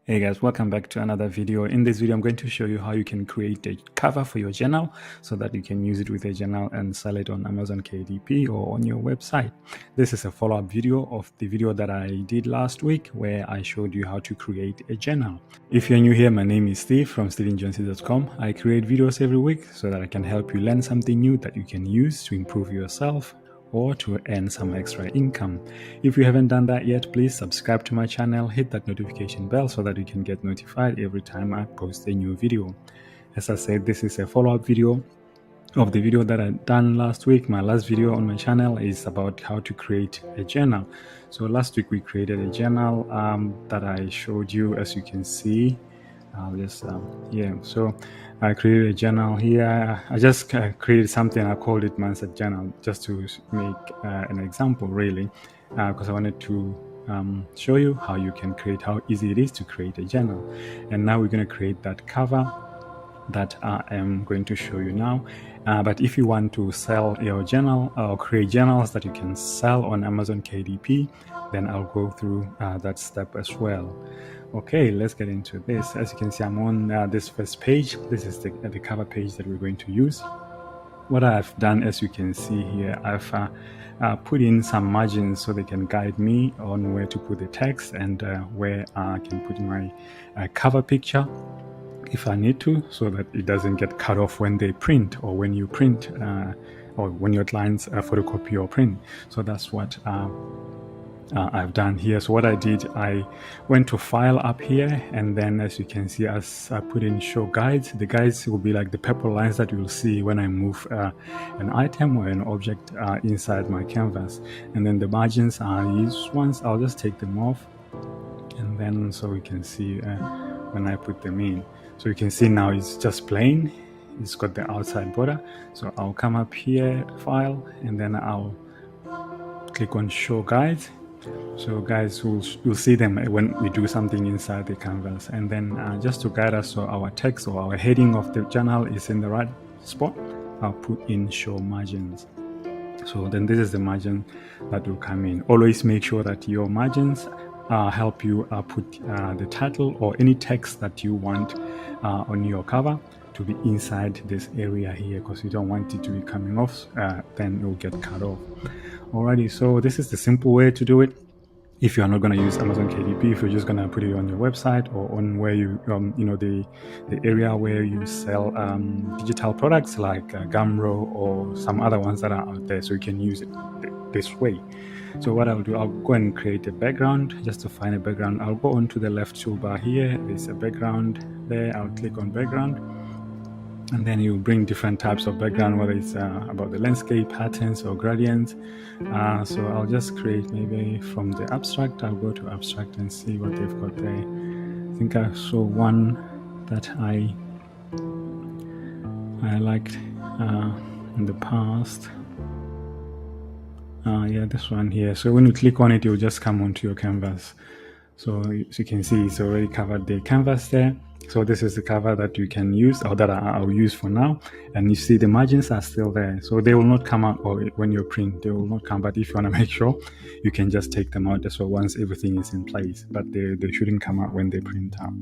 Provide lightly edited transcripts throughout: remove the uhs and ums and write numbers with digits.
Hey guys, welcome back to another video. In this video, I'm going to show you how you can create a cover for your journal so that you can use it with a journal and sell it on Amazon KDP or on your website. This is a follow-up video of the video that I did last week where I showed you how to create a journal. If you're new here, my name is Steve from StephenJohnson.com. I create videos every week so that I can help you learn something new that you can use to improve yourself or to earn some extra income. If you haven't done that yet, please subscribe to my channel, hit that notification bell so that you can get notified every time I post a new video. As I said, this is a follow-up video of the video that I done last week. My last video on my channel is about how to create a journal. So last week we created a journal that I showed you, as you can see. I'll just so I created a journal here. I just created something. I called it mindset journal just to make an example, really, because I wanted to show you how you can create, how easy it is to create a journal. And now we're going to create that cover that I am going to show you now. But if you want to sell your journal or create journals that you can sell on Amazon KDP, then I'll go through that step as well. Okay, let's get into this. As you can see, I'm on this first page. This is the cover page that we're going to use. What I've done, as you can see here, I've put in some margins so they can guide me on where to put the text and where I can put my cover picture if I need to, so that it doesn't get cut off when they print or when you print or when your clients photocopy or print. So that's what I've done here. So what I did, I went to file up here, and then as you can see, as I put in show guides, the guides will be like the purple lines that you'll see when I move an item or an object inside my canvas. And then the margins are these ones. I'll just take them off, and then so we can see when I put them in. So you can see now it's just plain. It's got the outside border. So I'll come up here, file, and then I'll click on show guides. So guys, you'll see them when we do something inside the canvas. And then just to guide us, so our text or our heading of the journal is in the right spot, I'll put in show margins. So then this is the margin that will come in. Always make sure that your margins help you put the title or any text that you want on your cover to be inside this area here, because you don't want it to be coming off, then it will get cut off. Alrighty, so this is the simple way to do it. If you are not going to use Amazon KDP, if you're just going to put it on your website or on where you, the area where you sell digital products like Gumroad or some other ones that are out there, so you can use it this way. So what I'll do, I'll go and create a background. Just to find a background, I'll go onto the left toolbar here. There's a background there. I'll click on background, and then you bring different types of background, whether it's about the landscape, patterns, or gradients. So I'll just create maybe from the abstract. I'll go to abstract and see what they've got there. I think I saw one that I liked in the past. Yeah, this one here. So when you click on it, you'll just come onto your canvas. So as you can see, it's already covered the canvas there. So this is the cover that you can use, or that I'll use for now. And you see the margins are still there. So they will not come out, or when you print, they will not come. But if you want to make sure, you can just take them out as well once everything is in place. But they shouldn't come out when they print out.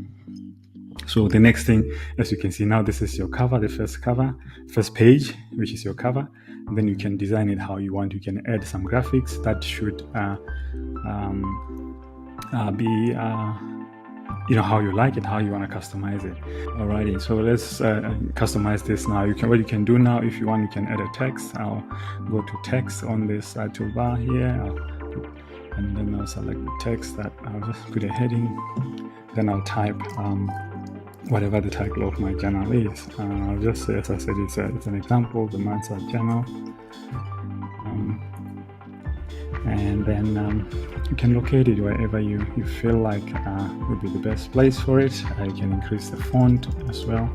So the next thing, as you can see now, this is your cover, the first page, which is your cover. And then you can design it how you want. You can add some graphics that should be how you like it, how you want to customize it. Alrighty, so let's customize this now. What you can do now, if you want, you can add a text. I'll go to text on this toolbar here, and then I'll select the text. That I'll just put a heading. Then I'll type whatever the title of my journal is. I'll just say, as I said, it's an example, the mindset journal. And then you can locate it wherever you feel like would be the best place for it. You can increase the font as well.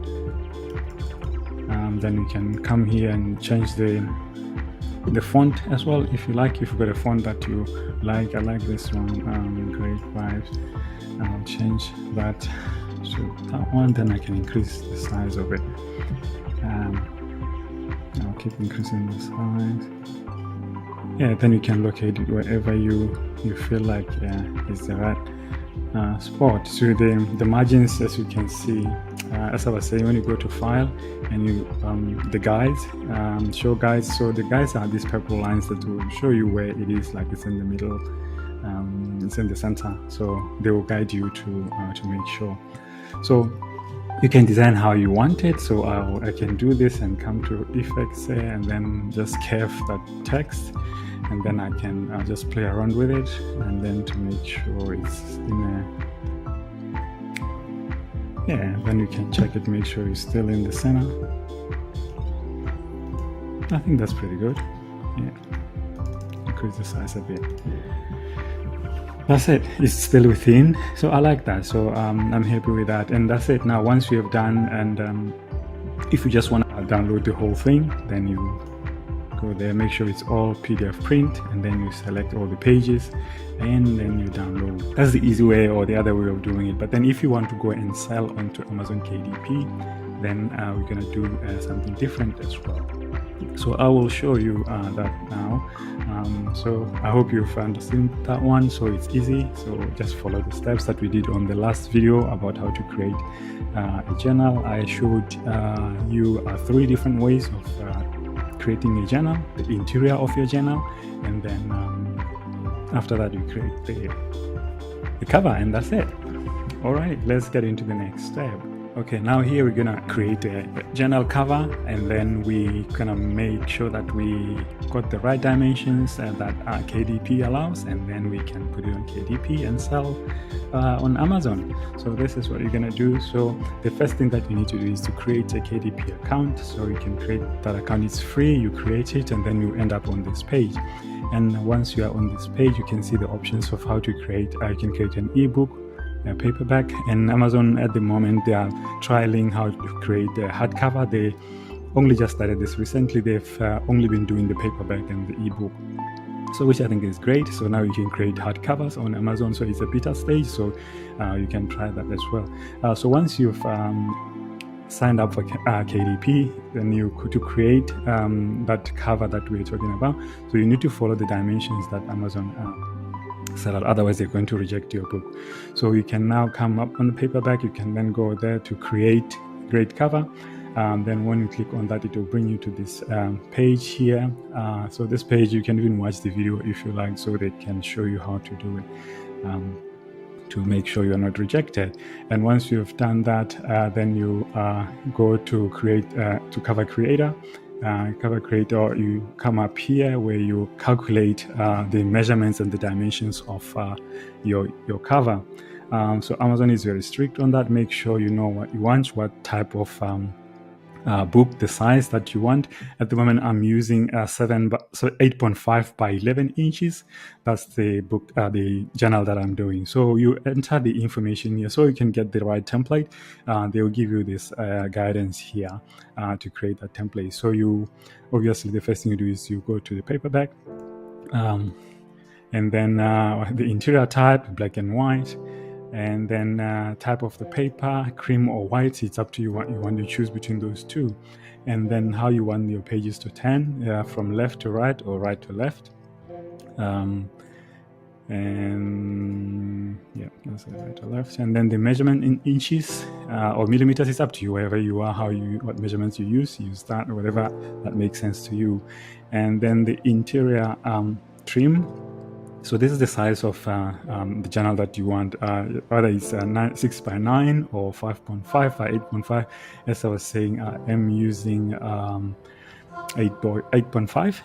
Then you can come here and change the font as well if you like. If you've got a font that you like, I like this one, Great Vibes. I'll change that to that one. Then I can increase the size of it. I'll keep increasing the size. Yeah, then you can locate it wherever you feel like is the right spot. So the margins, as you can see, as I was saying, when you go to file and you the guides, show guides, so the guides are these purple lines that will show you where it is, like it's in the middle, it's in the center, so they will guide you to make sure. So you can design how you want it. So I can do this and come to effects there and then just curve that text, and then I can just play around with it, and then to make sure it's in then you can check it, make sure it's still in the center. I think that's pretty good. Increase the size a bit. That's it, it's still within, so I like that. So I'm happy with that, and that's it. Now once you have done, and if you just want to download the whole thing, then you go there, make sure it's all PDF print, and then you select all the pages, and then you download. That's the easy way, or the other way of doing it. But then if you want to go and sell onto Amazon KDP, then we're gonna do something different as well. So I will show you that now. So I hope you've understood that one. So it's easy, so just follow the steps that we did on the last video about how to create a journal. I showed you 3 different ways of creating a journal, the interior of your journal, and then after that you create the cover, and that's it. All right, let's get into the next step. Okay, now here we're gonna create a journal cover, and then we gonna make sure that we got the right dimensions that KDP allows, and then we can put it on KDP and sell on Amazon. So this is what you're gonna do. So the first thing that you need to do is to create a KDP account. So you can create that account, it's free, you create it, and then you end up on this page. And once you are on this page, you can see the options of how to create. You can create an ebook, a paperback, and Amazon at the moment they are trialing how to create a hardcover. They only just started this recently. They've only been doing the paperback and the ebook, so which I think is great. So now you can create hardcovers on Amazon. So it's a beta stage, so you can try that as well. So once you've signed up for KDP, then you to create that cover that we're talking about. So you need to follow the dimensions that Amazon sell, otherwise they're going to reject your book. So you can now come up on the paperback, you can then go there to create cover. Then when you click on that, it will bring you to this page here. So this page, you can even watch the video if you like, so they can show you how to do it to make sure you're not rejected. And once you've done that, then you go to create to cover creator. You come up here where you calculate the measurements and the dimensions of your cover. So Amazon is very strict on that. Make sure you know what you want, what type of book, the size that you want. At the moment I'm using 8.5 by 11 inches. That's the book, the journal that I'm doing. So you enter the information here so you can get the right template. They will give you this guidance here to create that template. So you obviously the first thing you do is you go to the paperback, and then the interior type, black and white, and then type of the paper, cream or white. It's up to you what you want to choose between those two, and then how you want your pages to turn, from left to right or right to left, and yeah, that's right to left. And then the measurement in inches or millimeters, is up to you, wherever you are, what measurements you use that, or whatever that makes sense to you. And then the interior trim. So this is the size of the journal that you want, whether it's 6 by 9 or 5.5 by 8.5. As I was saying, I'm using 8.5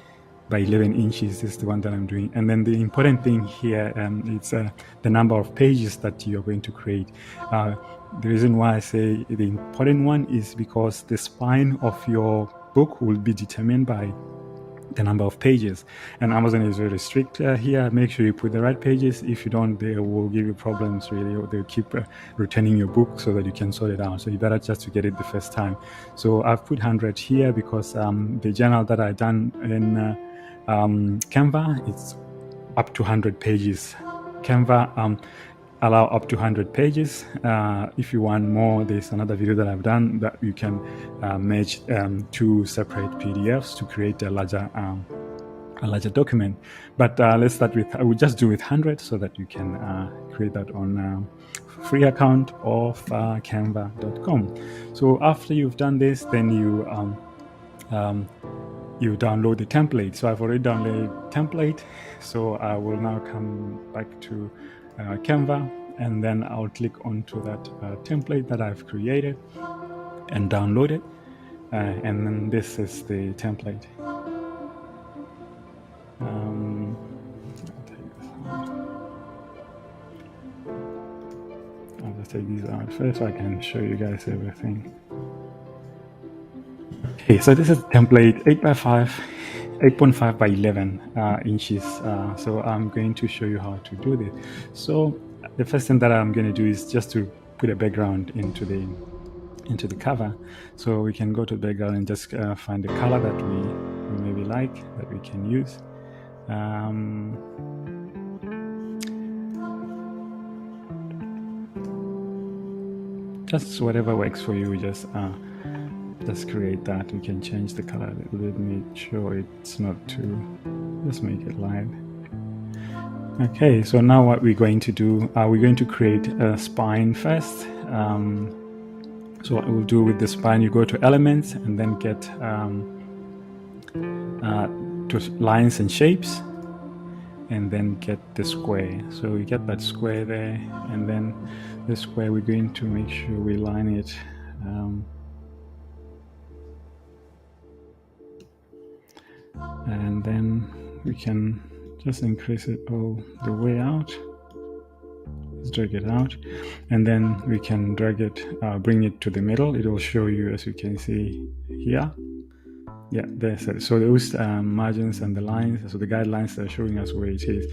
by 11 inches is the one that I'm doing. And then the important thing here, it's the number of pages that you're going to create. The reason why I say the important one is because the spine of your book will be determined by the number of pages, and Amazon is very strict here. Make sure you put the right pages. If you don't, they will give you problems. Really, they'll keep returning your book so that you can sort it out. So you better just to get it the first time. So I've put 100 here because the journal that I done in Canva, it's up to 100 pages. Canva allow up to 100 pages. If you want more, there's another video that I've done that you can merge 2 separate PDFs to create a larger larger document. But let's start with, I will just do with 100 so that you can create that on free account of canva.com. So after you've done this, then you download the template. So I've already downloaded template. So I will now come back to Canva, and then I'll click onto that template that I've created and download it. And then this is the template. I'll take this out. I'll just take these out first so I can show you guys everything. Okay, so this is template 8.5 by 11 inches. So I'm going to show you how to do this. So the first thing that I'm going to do is just to put a background into the cover. So we can go to the background and just find the color that we maybe like, that we can use. Just whatever works for you, just create that. We can change the color a little bit, make sure it's not too, just make it light. Okay, so now what we're going to do, we're going to create a spine first. So what we'll do with the spine, you go to elements and then get to lines and shapes, and then get the square. So we get that square there, and then the square, we're going to make sure we line it and then we can just increase it all the way out. Let's drag it out, and then we can drag it, bring it to the middle. It will show you, as you can see here. Yeah, there's it. So those margins and the lines, so the guidelines are showing us where it is.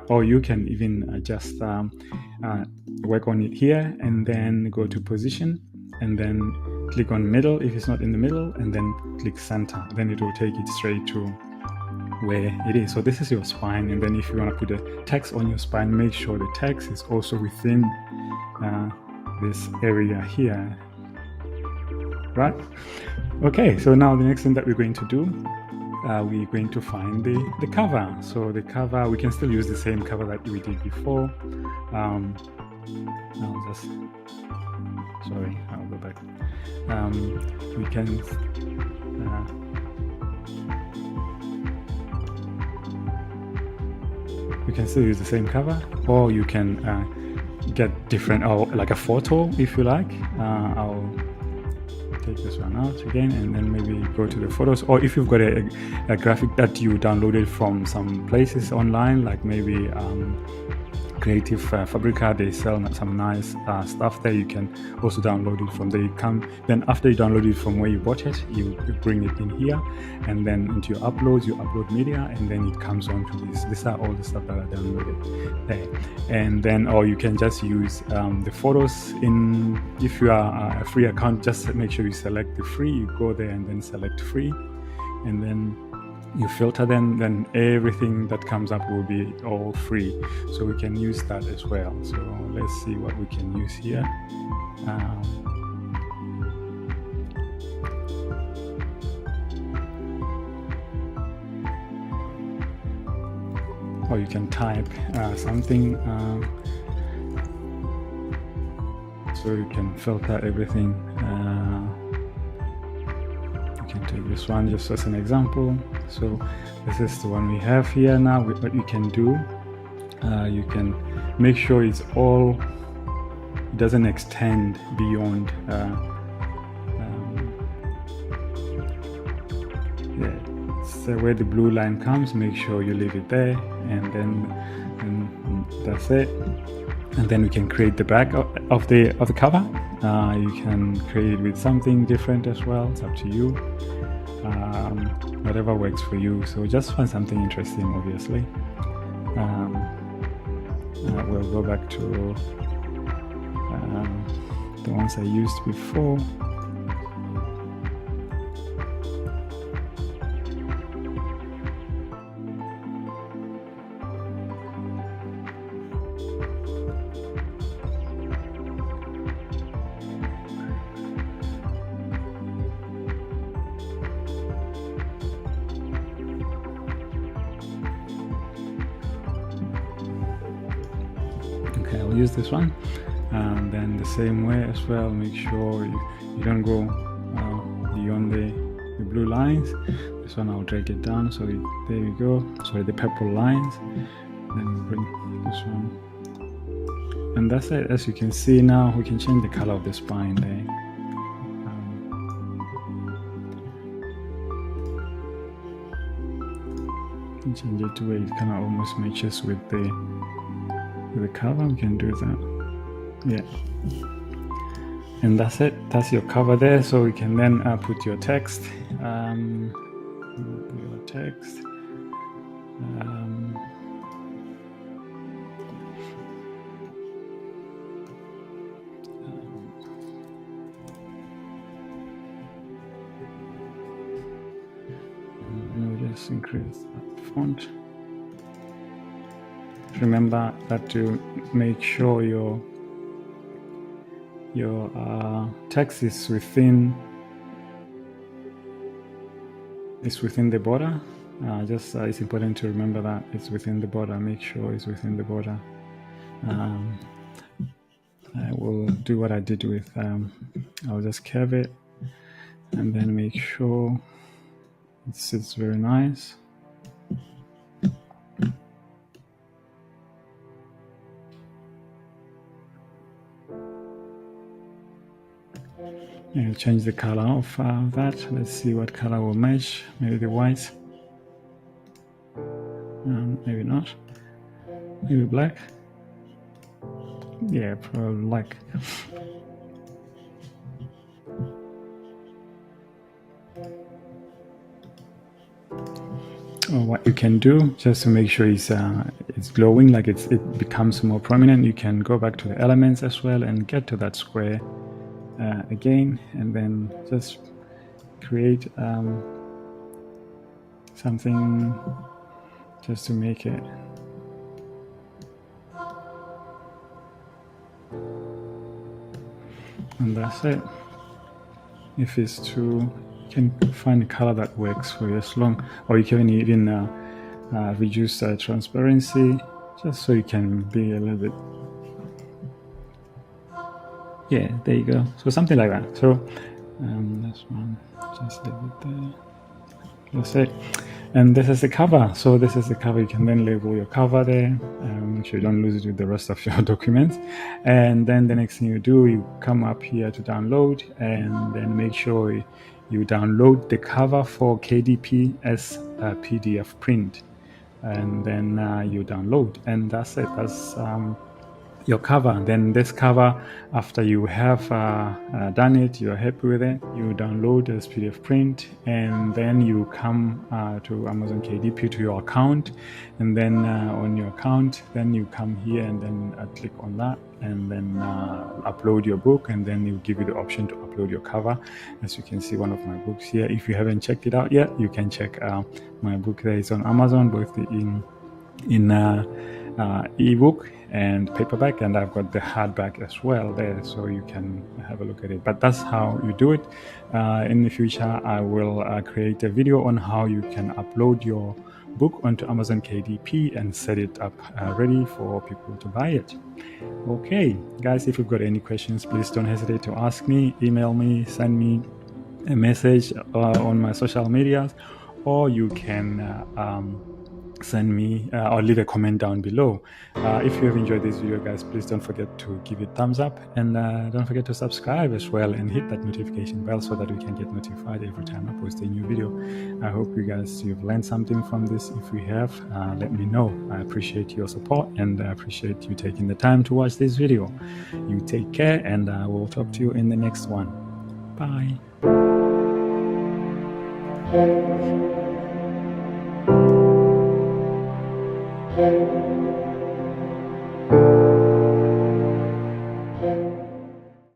Or you can even just work on it here, and then go to position, and then click on middle if it's not in the middle, and then click center. Then it will take it straight to where it is. So this is your spine, and then if you want to put a text on your spine, make sure the text is also within this area here, right? Okay, so now the next thing that we're going to do, we're going to find the cover. So the cover, we can still use the same cover that we did before. I'll go back. We can still use the same cover, or you can get different, or like a photo if you like. I'll take this one out again, and then maybe go to the photos, or if you've got a graphic that you downloaded from some places online, like maybe Creative Fabrica, they sell some nice stuff there. You can also download it from there. Then after you download it from where you bought it, you bring it in here, and then into your uploads, you upload media, and then it comes onto this. These are all the stuff that are downloaded there. And then, or you can just use the photos in, if you are a free account, just make sure you select the free. You go there and then select free, and then you filter them, then everything that comes up will be all free. So we can use that as well. So let's see what we can use here. Or you can type something, so you can filter everything. Take this one just as an example. So this is the one we have here. Now what you can do, you can make sure it doesn't extend beyond so where the blue line comes, make sure you leave it there, and then that's it. And then we can create the back of the cover. You can create it with something different as well. It's up to you. Whatever works for you. So just find something interesting, obviously. We'll go back to the ones I used before. I'll use this one. And then the same way as well, make sure you don't go beyond the blue lines. This one I'll drag it down, so there you go. Sorry, the purple lines. Then bring this one, and that's it. As you can see now, we can change the color of the spine there. Change it to where it kind of almost matches with the cover. We can do that. Yeah, and that's it. That's your cover there. So you can then put your text. Your text. Just increase that font. Remember that to make sure your text is within the border. It's important to remember that it's within the border. Make sure it's within the border. I will do what I did with I'll just curve it and then make sure it sits very nice. I'll change the color of that. Let's see what color will match. Maybe the white. Maybe not. Maybe black. Yeah, probably black. What you can do, just to make sure it's glowing, like it becomes more prominent, you can go back to the elements as well and get to that square again, and then just create something just to make it. And that's it. If it's too, you can find a color that works for you as long, or you can even reduce transparency, just so you can be a little bit. Yeah, there you go. So something like that. So this one, just leave it there. That's it. And this is the cover. So this is the cover. You can then label your cover there. Make sure you don't lose it with the rest of your documents. And then the next thing you do, you come up here to download, and then make sure you download the cover for KDP as a PDF print. And then you download, and that's it. That's your cover. Then this cover, after you have done it, you're happy with it, you download as PDF print, and then you come to Amazon KDP, to your account, and then on your account, then you come here and then click on that, and then upload your book, and then it will give you the option to upload your cover. As you can see, one of my books here. If you haven't checked it out yet, you can check my book there. It's on Amazon, both in ebook and paperback, and I've got the hardback as well there, so you can have a look at it. But that's how you do it. In the future, I will create a video on how you can upload your book onto Amazon KDP and set it up ready for people to buy it. Okay, guys, if you've got any questions, please don't hesitate to ask me, email me, send me a message on my social medias, or you can send me or leave a comment down below. If you have enjoyed this video, guys, please don't forget to give it a thumbs up, and don't forget to subscribe as well, and hit that notification bell so that we can get notified every time I post a new video. I hope you've learned something from this. If you have, let me know. I appreciate your support, and I appreciate you taking the time to watch this video. You take care, and I will talk to you in the next one. Bye. Thank you.